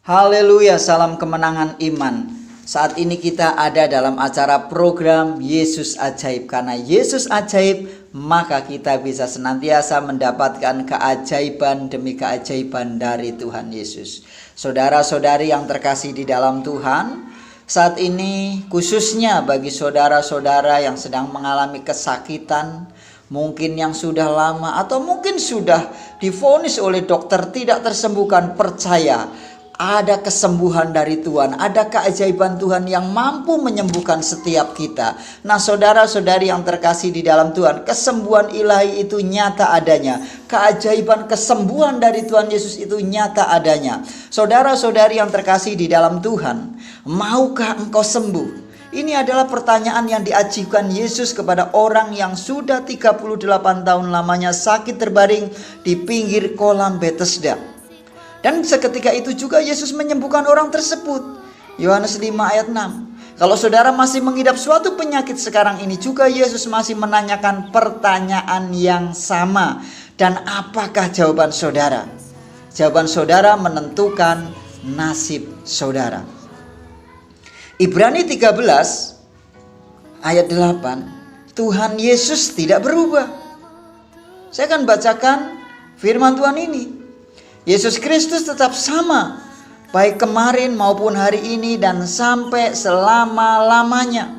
Haleluya, salam kemenangan iman. Saat ini kita ada dalam acara program Yesus Ajaib. Karena Yesus Ajaib, maka kita bisa senantiasa mendapatkan keajaiban demi keajaiban dari Tuhan Yesus. Saudara-saudari yang terkasih di dalam Tuhan, saat ini khususnya bagi saudara-saudara yang sedang mengalami kesakitan, mungkin yang sudah lama atau mungkin sudah divonis oleh dokter tidak tersembuhkan, percaya ada kesembuhan dari Tuhan, ada keajaiban Tuhan yang mampu menyembuhkan setiap kita. Nah, saudara-saudari yang terkasih di dalam Tuhan, kesembuhan ilahi itu nyata adanya. Keajaiban kesembuhan dari Tuhan Yesus itu nyata adanya. Saudara-saudari yang terkasih di dalam Tuhan, maukah engkau sembuh? Ini adalah pertanyaan yang diajukan Yesus kepada orang yang sudah 38 tahun lamanya sakit terbaring di pinggir kolam Bethesda. Dan seketika itu juga Yesus menyembuhkan orang tersebut. Yohanes 5 ayat 6. Kalau saudara masih mengidap suatu penyakit sekarang ini juga, Yesus masih menanyakan pertanyaan yang sama. Dan apakah jawaban saudara? Jawaban saudara menentukan nasib saudara. Ibrani 13 ayat 8. Tuhan Yesus tidak berubah. Saya akan bacakan firman Tuhan ini. Yesus Kristus tetap sama, baik kemarin maupun hari ini dan sampai selama-lamanya.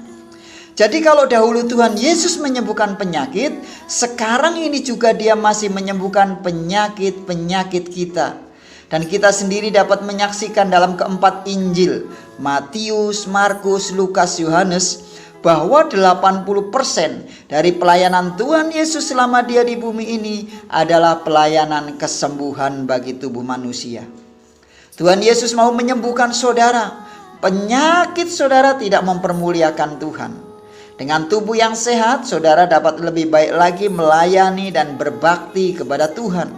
Jadi kalau dahulu Tuhan Yesus menyembuhkan penyakit, sekarang ini juga Dia masih menyembuhkan penyakit-penyakit kita. Dan kita sendiri dapat menyaksikan dalam keempat Injil, Matius, Markus, Lukas, Yohanes, bahwa 80% dari pelayanan Tuhan Yesus selama Dia di bumi ini adalah pelayanan kesembuhan bagi tubuh manusia. Tuhan Yesus mau menyembuhkan saudara. Penyakit saudara tidak mempermuliakan Tuhan. Dengan tubuh yang sehat, saudara dapat lebih baik lagi melayani dan berbakti kepada Tuhan.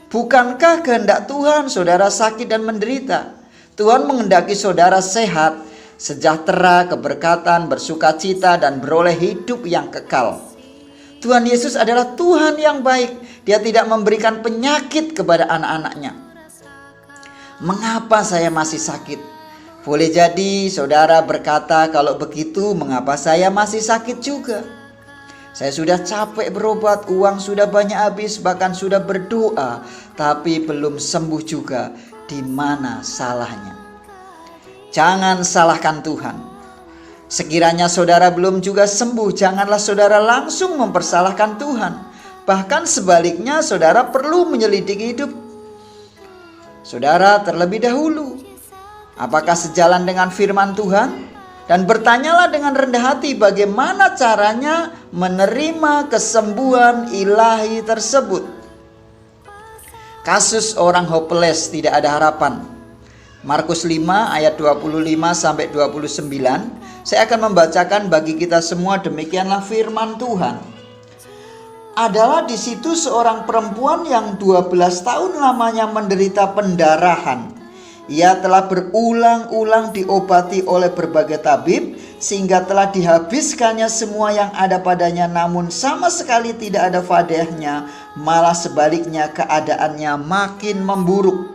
Bukankah kehendak Tuhan saudara sakit dan menderita? Tuhan menghendaki saudara sehat, sejahtera, keberkatan, bersukacita, dan beroleh hidup yang kekal. Tuhan Yesus adalah Tuhan yang baik. Dia tidak memberikan penyakit kepada anak-anaknya. Mengapa saya masih sakit? Boleh jadi saudara berkata, kalau begitu mengapa saya masih sakit juga? Saya sudah capek berobat, uang sudah banyak habis, bahkan sudah berdoa, tapi belum sembuh juga. Di mana salahnya? Jangan salahkan Tuhan. Sekiranya saudara belum juga sembuh, janganlah saudara langsung mempersalahkan Tuhan. Bahkan sebaliknya, saudara perlu menyelidiki hidup saudara terlebih dahulu. Apakah sejalan dengan firman Tuhan? Dan bertanyalah dengan rendah hati bagaimana caranya menerima kesembuhan ilahi tersebut. Kasus orang hopeless, tidak ada harapan. Markus 5 ayat 25 sampai 29. Saya akan membacakan bagi kita semua, demikianlah firman Tuhan. Adalah di situ seorang perempuan yang 12 tahun lamanya menderita pendarahan. Ia telah berulang-ulang diobati oleh berbagai tabib sehingga telah dihabiskannya semua yang ada padanya, namun sama sekali tidak ada faedahnya, malah sebaliknya keadaannya makin memburuk.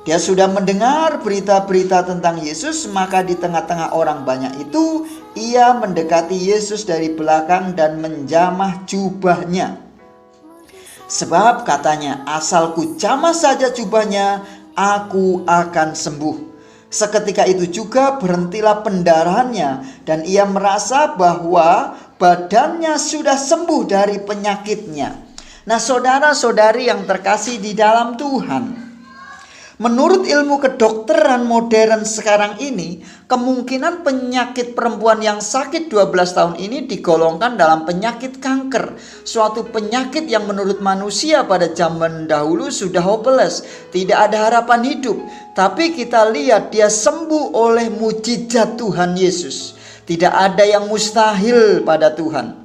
Dia sudah mendengar berita-berita tentang Yesus, maka di tengah-tengah orang banyak itu, ia mendekati Yesus dari belakang dan menjamah jubahnya. Sebab katanya, asalku jamah saja jubahnya, aku akan sembuh. Seketika itu juga berhentilah pendarahannya, dan ia merasa bahwa badannya sudah sembuh dari penyakitnya. Nah, saudara-saudari yang terkasih di dalam Tuhan, menurut ilmu kedokteran modern sekarang ini, kemungkinan penyakit perempuan yang sakit 12 tahun ini digolongkan dalam penyakit kanker. Suatu penyakit yang menurut manusia pada zaman dahulu sudah hopeless, tidak ada harapan hidup. Tapi kita lihat dia sembuh oleh mujizat Tuhan Yesus. Tidak ada yang mustahil pada Tuhan.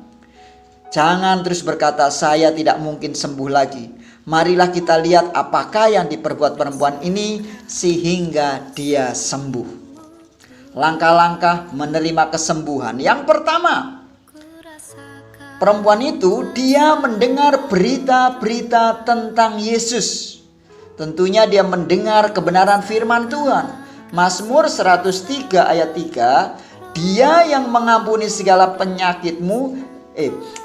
Jangan terus berkata, saya tidak mungkin sembuh lagi. Marilah kita lihat apakah yang diperbuat perempuan ini sehingga dia sembuh. Langkah-langkah menerima kesembuhan. Yang pertama, perempuan itu dia mendengar berita-berita tentang Yesus. Tentunya dia mendengar kebenaran firman Tuhan. Mazmur 103 ayat 3, Dia yang mengampuni segala penyakitmu.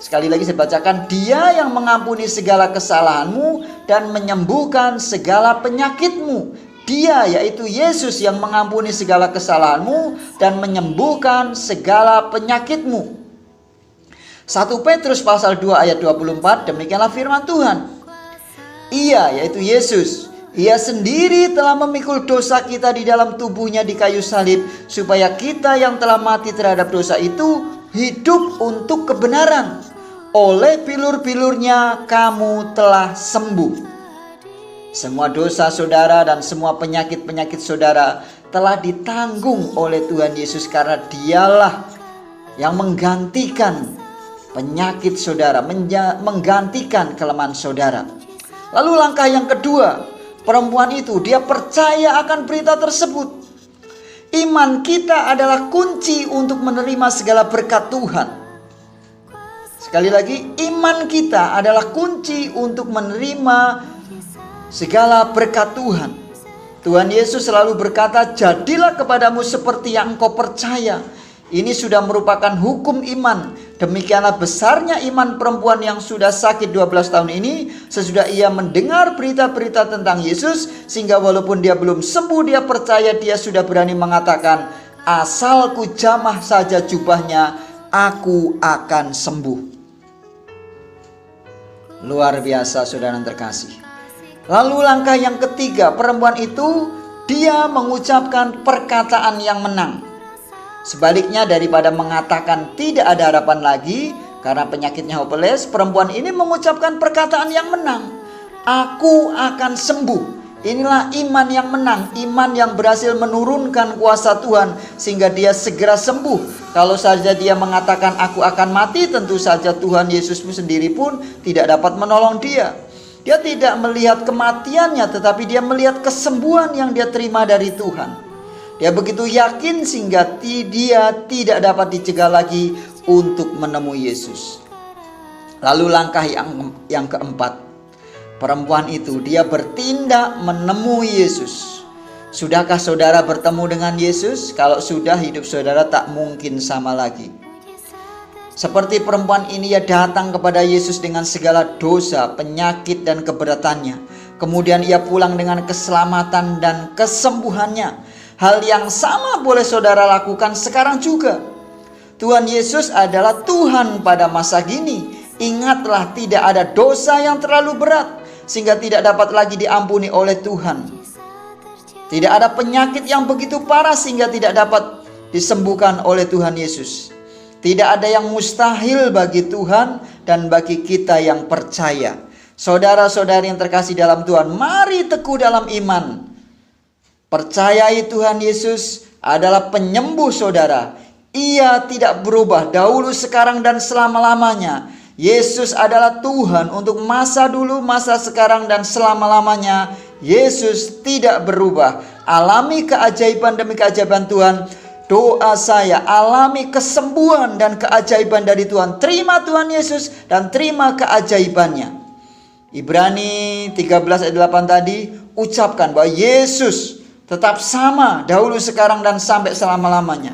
Sekali lagi saya bacakan. Dia yang mengampuni segala kesalahanmu dan menyembuhkan segala penyakitmu. Dia, yaitu Yesus, yang mengampuni segala kesalahanmu dan menyembuhkan segala penyakitmu. 1 Petrus pasal 2 ayat 24, demikianlah firman Tuhan. Ia, yaitu Yesus, Ia sendiri telah memikul dosa kita di dalam tubuhnya di kayu salib, supaya kita yang telah mati terhadap dosa itu hidup untuk kebenaran. Oleh bilur-bilurnya kamu telah sembuh. Semua dosa saudara dan semua penyakit-penyakit saudara telah ditanggung oleh Tuhan Yesus, karena Dialah yang menggantikan penyakit saudara, menggantikan kelemahan saudara. Lalu langkah yang kedua, perempuan itu dia percaya akan berita tersebut. Iman kita adalah kunci untuk menerima segala berkat Tuhan. Sekali lagi, iman kita adalah kunci untuk menerima segala berkat Tuhan. Tuhan Yesus selalu berkata, jadilah kepadamu seperti yang engkau percaya. Ini sudah merupakan hukum iman. Demikianlah besarnya iman perempuan yang sudah sakit 12 tahun ini, sesudah ia mendengar berita-berita tentang Yesus, sehingga walaupun dia belum sembuh, dia percaya, dia sudah berani mengatakan, asal ku jamah saja jubahnya, aku akan sembuh. Luar biasa saudara yang terkasih. Lalu langkah yang ketiga, perempuan itu dia mengucapkan perkataan yang menang. Sebaliknya, daripada mengatakan tidak ada harapan lagi karena penyakitnya hopeless, perempuan ini mengucapkan perkataan yang menang. Aku akan sembuh. Inilah iman yang menang, iman yang berhasil menurunkan kuasa Tuhan sehingga dia segera sembuh. Kalau saja dia mengatakan aku akan mati, tentu saja Tuhan Yesus sendiri pun tidak dapat menolong dia. Dia tidak melihat kematiannya, tetapi dia melihat kesembuhan yang dia terima dari Tuhan. Dia begitu yakin sehingga dia tidak dapat dicegah lagi untuk menemui Yesus. Lalu langkah yang keempat, perempuan itu dia bertindak menemui Yesus. Sudahkah saudara bertemu dengan Yesus? Kalau sudah, hidup saudara tak mungkin sama lagi. Seperti perempuan ini, ia datang kepada Yesus dengan segala dosa, penyakit dan keberatannya. Kemudian ia pulang dengan keselamatan dan kesembuhannya. Hal yang sama boleh saudara lakukan sekarang juga. Tuhan Yesus adalah Tuhan pada masa kini. Ingatlah, tidak ada dosa yang terlalu berat sehingga tidak dapat lagi diampuni oleh Tuhan. Tidak ada penyakit yang begitu parah sehingga tidak dapat disembuhkan oleh Tuhan Yesus. Tidak ada yang mustahil bagi Tuhan dan bagi kita yang percaya. Saudara-saudari yang terkasih dalam Tuhan, mari teguh dalam iman. Percayai Tuhan Yesus adalah penyembuh saudara. Ia tidak berubah dahulu, sekarang, dan selama-lamanya. Yesus adalah Tuhan untuk masa dulu, masa sekarang, dan selama-lamanya. Yesus tidak berubah. Alami keajaiban demi keajaiban Tuhan. Doa saya, alami kesembuhan dan keajaiban dari Tuhan. Terima Tuhan Yesus dan terima keajaibannya. Ibrani 13 ayat 8 tadi, ucapkan bahwa Yesus tetap sama dahulu, sekarang, dan sampai selama-lamanya.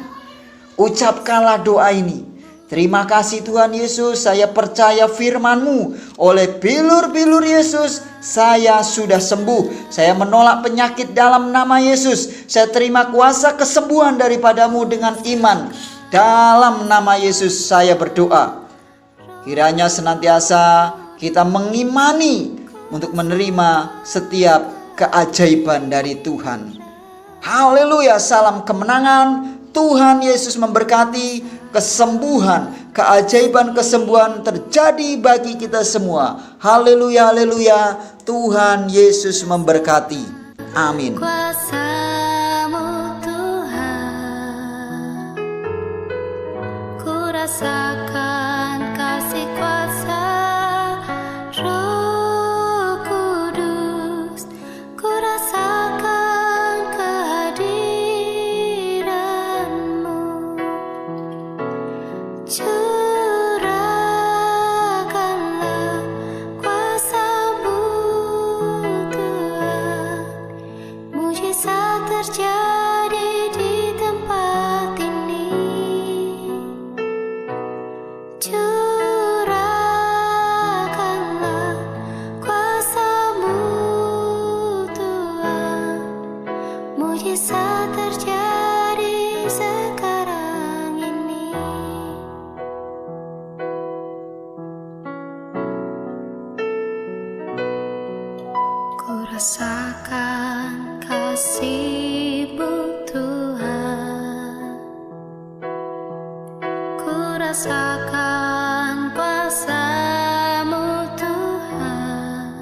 Ucapkanlah doa ini. Terima kasih Tuhan Yesus, saya percaya firman-Mu. Oleh bilur-bilur Yesus, saya sudah sembuh. Saya menolak penyakit dalam nama Yesus. Saya terima kuasa kesembuhan daripadamu dengan iman. Dalam nama Yesus saya berdoa. Kiranya senantiasa kita mengimani untuk menerima setiap keajaiban dari Tuhan. Haleluya, salam kemenangan. Tuhan Yesus memberkati. Kesembuhan, keajaiban kesembuhan terjadi bagi kita semua. Haleluya, haleluya. Tuhan Yesus memberkati. Amin. Kuasa-Mu Tuhan, ku rasakan kasih kuasa Roh Kudus, ku rasakan kehadiran-Mu. Curahkanlah kuasa-Mu Tuhan. rasakan kuasa-Mu Tuhan.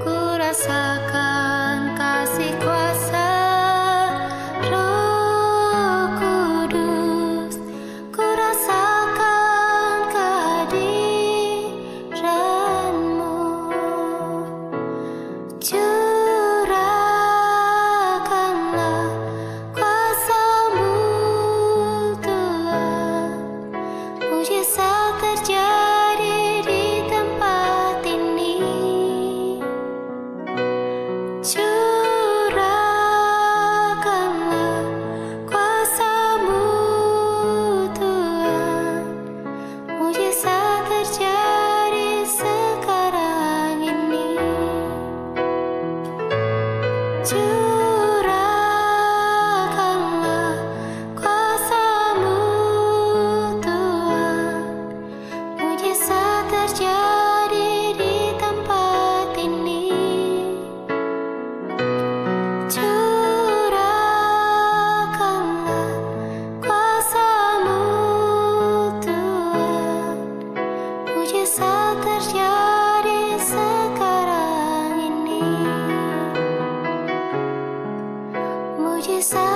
Ku rasakan kasih kuasa Roh Kudus. Ku rasakan kehadiran-Mu. Curahkanlah kuasa-Mu Tuhan. Mujizat terjadi di tempat ini. Curahkanlah kuasa-Mu Tuhan. Mujizat terjadi sekarang ini. Curahkanlah kuasa-Mu Tuhan. Mujizat terjadi di tempat ini. Curahkanlah kuasa-Mu Tuhan. Mujizat terjadi sekarang ini. Mujizat